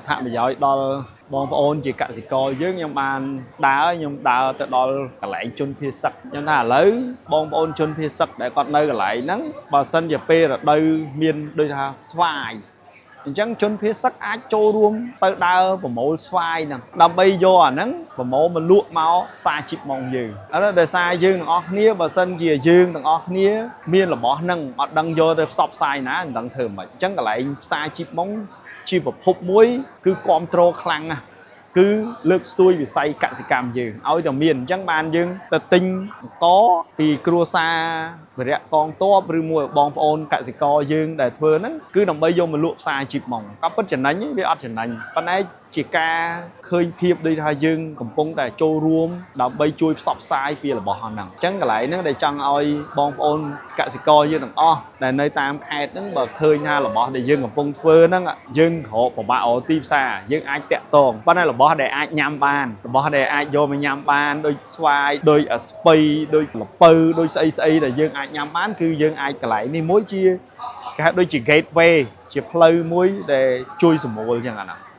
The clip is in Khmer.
ថាប្រយោជន៍ដល់បងប្អូនជាកសិករយើងខ្ញុំបានដើរទៅដល់កន្លែងជនភៀសសឹកខ្ញុំថាឥឡូវបងប្អូនជនភៀសសឹកដែលគាត់នៅកន្លែងហ្នឹងបើសិនជាពេលរដូវមានដូចថាស្វាយអញ្ចឹងជនភៀសសឹកអាចចូលរួមទៅដើរប្រមូលស្វាយហ្នឹងដើម្បីយកអាហ្នឹងប្រមូលមកលក់មកផ្សារជីកម៉ុងយើងឥឡូវដោយសារយើងទាំងអស់គ្នាបើសិនជាយើងទាំងអស់គ្នាមានរបស់ហ្នឹងអត់ដឹងយកទៅផ្សព្វផ្សាយណាមិនដឹងធ្វើម៉េចអញ្ចឹងកន្លែងផ្សារជីកម៉ុងជាប្រភពមួយគឺគ្រប់គ្រងខ្លាំងណាស់គឺលើកស្ទួយវិស័យកសិកម្មយើងឲ្យតែមានអញ្ចឹងបានយើងទៅទិញអង្គពីគ្រួសារវិរៈកងទ័ពឬមួយបងប្អូនកសិករយើងដែលធ្វើហ្នឹងគឺដើម្បីយកមកលក់ផ្សារជីបម៉ងក៏ពិតចំណេញវាអត់ចំណេញប៉ុន្តែជាការឃើញភាពដូចថាយើងកំពុងតែចូលរួមដើម្បីជួយផ្សព្វផ្សាយពីរបស់ហ្នឹងអញ្ចឹងកន្លែងហ្នឹងដែលចង់ឲ្យបងប្អូនកសិករយើងទាំងអស់ដែលនៅតាមខេត្តហ្នឹងបើឃើញថារបស់ដែលយើងកំពុងធ្វើហ្នឹងយើងរកពិបាករកទីផ្សារយើងអាចតាក់ទងប៉ុន្តែរបស់ដែលអាចញ៉ាំបានរបស់ដែលអាចយកមកញ៉ាំបានដូចស្វាយដូចស្ពៃដូចល្ពៅដូចស្អីដែលយើងអាចញ៉ាំបានគឺយើងអាចកន្លែងនេះមួយជាគេហៅដូចជា gateway ជាផ្លូវមួយដែលជួយសម្រួលអញ្ចឹងអាហ្នឹង